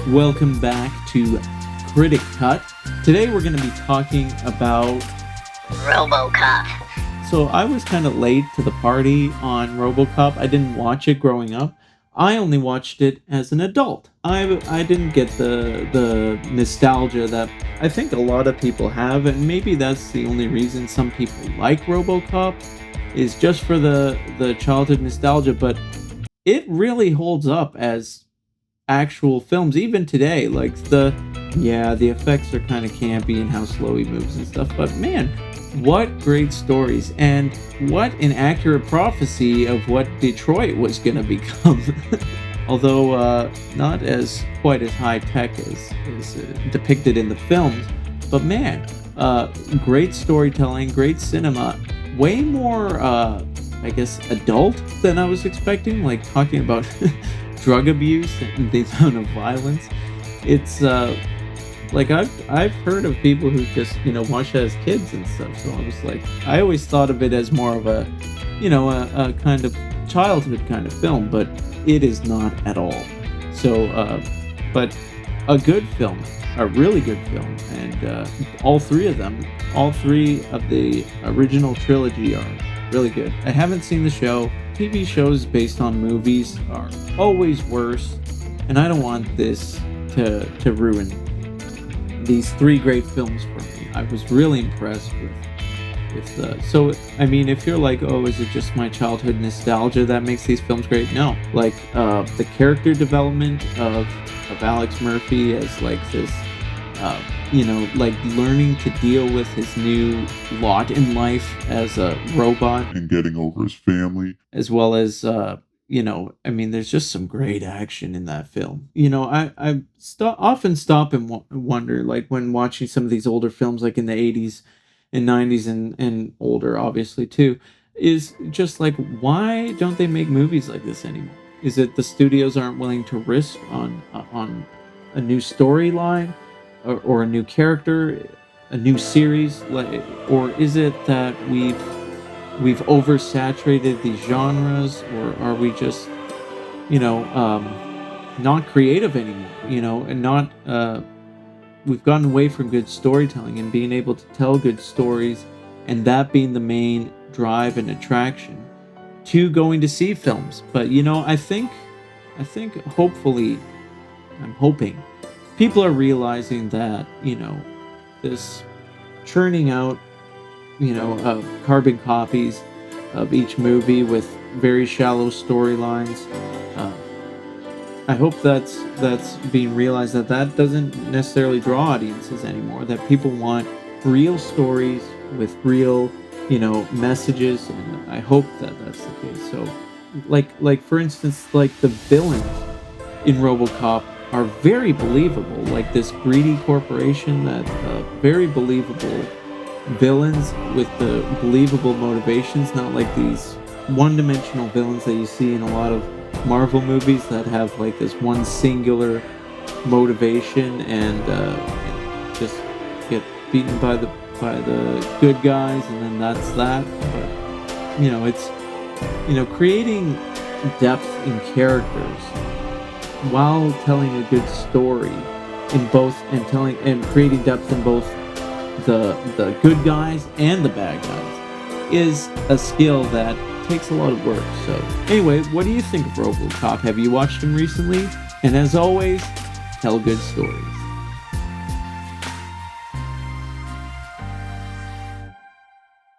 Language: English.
Welcome back to Critic Cut. Today we're going to be talking about... Robocop. So I was kind of late to the party on Robocop. I didn't watch it growing up. I only watched it as an adult. I didn't get the nostalgia that I think a lot of people have, and maybe that's the only reason some people like Robocop, is just for the childhood nostalgia, but it really holds up as actual films even today. Like the effects are kind of campy and how slow he moves and stuff, but man, what great stories, and what an accurate prophecy of what Detroit was going to become. Although not as quite as high tech as depicted in the films, but man, great storytelling, great cinema, way more I guess adult than I was expecting, like talking about drug abuse and the amount of violence. It's like I've heard of people who just watched it as kids and stuff. So I was like, I always thought of it as more of a a kind of childhood kind of film, but it is not at all. So but a good film, a really good film, and all three of the original trilogy are really good. I haven't seen the show. TV shows based on movies are always worse, and I don't want this to ruin these three great films for me. I was really impressed with the... So, I mean, if you're like, oh, is it just my childhood nostalgia that makes these films great? No. Like, the character development of Alex Murphy as like this, like learning to deal with his new lot in life as a robot and getting over his family, as well as I mean, there's just some great action in that film. Often stop and wonder, like when watching some of these older films, like in the 80s and 90s and older, obviously too, is just like, why don't they make movies like this anymore? Is it the studios aren't willing to risk on a new storyline or a new character, a new series, or is it that we've oversaturated these genres, or are we just not creative anymore, and not we've gotten away from good storytelling and being able to tell good stories, and that being the main drive and attraction to going to see films. But I think hopefully, I'm hoping people are realizing that this churning out carbon copies of each movie with very shallow storylines. I hope that's being realized, that doesn't necessarily draw audiences anymore. That people want real stories with real messages, and I hope that that's the case. So, like for instance, like the villains in RoboCop are very believable. Like this greedy corporation, that very believable villains with the believable motivations, not like these one-dimensional villains that you see in a lot of Marvel movies that have like this one singular motivation and just get beaten by the good guys, and then that's that. But it's creating depth in characters while telling a good story in both, and creating depth in both the good guys and the bad guys is a skill that takes a lot of work. So anyway, what do you think of RoboCop? Have you watched him recently? And as always, tell good stories.